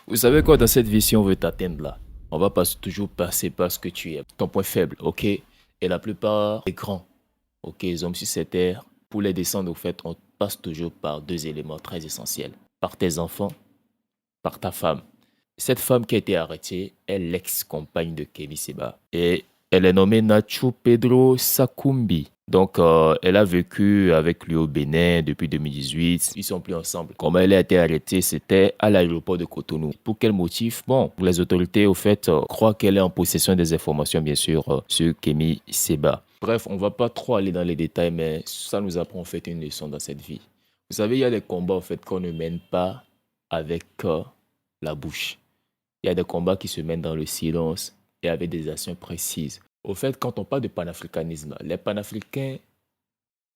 Vous savez quoi, dans cette vie, si on veut t'atteindre là, on va pas toujours passer par ce que tu es, ton point faible, ok? Et la plupart des grands, ok, les hommes sur cette terre, pour les descendre, au fait, on passe toujours par deux éléments très essentiels. Par tes enfants, par ta femme. Cette femme qui a été arrêtée est l'ex-compagne de Kémy Seba. Et elle est nommée Nacho Pedro Sakumbi. Donc, elle a vécu avec lui au Bénin depuis 2018. Ils sont plus ensemble. Comment elle a été arrêtée, c'était à l'aéroport de Cotonou. Pour quel motif? Bon, les autorités, au fait, croient qu'elle est en possession des informations, bien sûr, sur Kémy Seba. Bref, on va pas trop aller dans les détails, mais ça nous apprend en fait une leçon dans cette vie. Vous savez, il y a des combats, en fait, qu'on ne mène pas avec la bouche. Il y a des combats qui se mènent dans le silence et avec des actions précises. Au fait, quand on parle de panafricanisme, les panafricains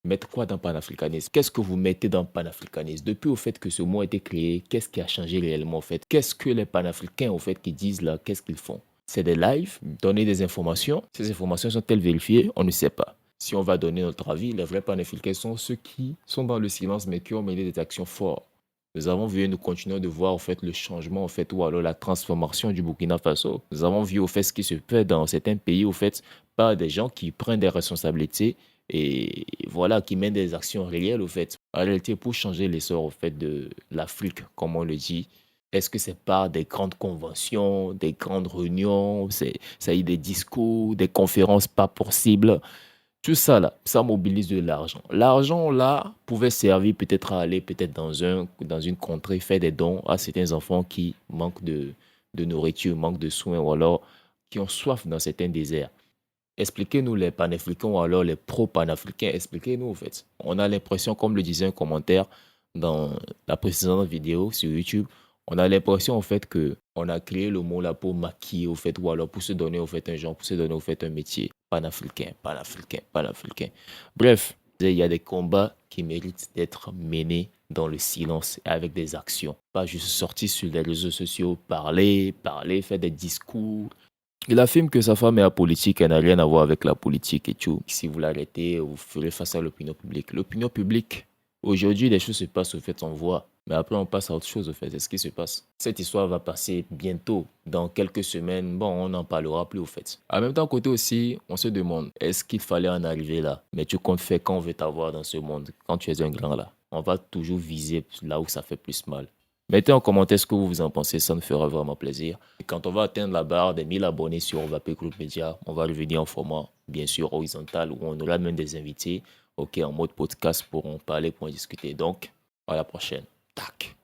mettent quoi dans panafricanisme? Qu'est-ce que vous mettez dans panafricanisme? Depuis au fait que ce mot a été créé, qu'est-ce qui a changé réellement au fait? Qu'est-ce que les panafricains au fait qui disent là? Qu'est-ce qu'ils font? C'est des lives, donner des informations. Ces informations sont-elles vérifiées? On ne sait pas. Si on va donner notre avis, les vrais panafricains sont ceux qui sont dans le silence mais qui ont mené des actions fortes. Nous avons vu et nous continuons de voir au fait le changement au fait ou alors la transformation du Burkina Faso. Nous avons vu au fait ce qui se fait dans certains pays au fait par des gens qui prennent des responsabilités et voilà qui mènent des actions réelles au fait. En réalité, pour changer l'essor au fait de l'Afrique, comme on le dit, est-ce que c'est par des grandes conventions, des grandes réunions, ça y est des discours, des conférences pas possibles? Tout ça là, ça mobilise de l'argent. L'argent là pouvait servir peut-être à aller peut-être dans une contrée, faire des dons à certains enfants qui manquent de nourriture, manquent de soins ou alors qui ont soif dans certains déserts. Expliquez-nous les panafricains ou alors les pro-panafricains, expliquez-nous en fait. On a l'impression, comme le disait un commentaire dans la précédente vidéo sur YouTube, on a l'impression en fait que on a créé le mot là pour maquiller au fait ou alors pour se donner au fait un genre, pour se donner au fait un métier. Panafricain, panafricain, panafricain. Bref, il y a des combats qui méritent d'être menés dans le silence et avec des actions. Pas juste sortir sur les réseaux sociaux, parler, faire des discours. Il affirme que sa femme est apolitique, elle n'a rien à voir avec la politique et tout. Si vous l'arrêtez, vous ferez face à l'opinion publique. L'opinion publique, aujourd'hui, des choses se passent, au fait, on voit. Mais après, on passe à autre chose, au fait. C'est ce qui se passe. Cette histoire va passer bientôt, dans quelques semaines. Bon, on n'en parlera plus, au fait. En même temps, côté aussi, on se demande, est-ce qu'il fallait en arriver là? Mais tu comptes faire quand on veut t'avoir dans ce monde, quand tu es un grand là. On va toujours viser là où ça fait plus mal. Mettez en commentaire ce que vous en pensez, ça nous fera vraiment plaisir. Et quand on va atteindre la barre des 1000 abonnés sur Ovapé Group Media, on va revenir en format, bien sûr, horizontal, où on aura même des invités, ok, en mode podcast pour en parler, pour en discuter. Donc, à la prochaine. Tac.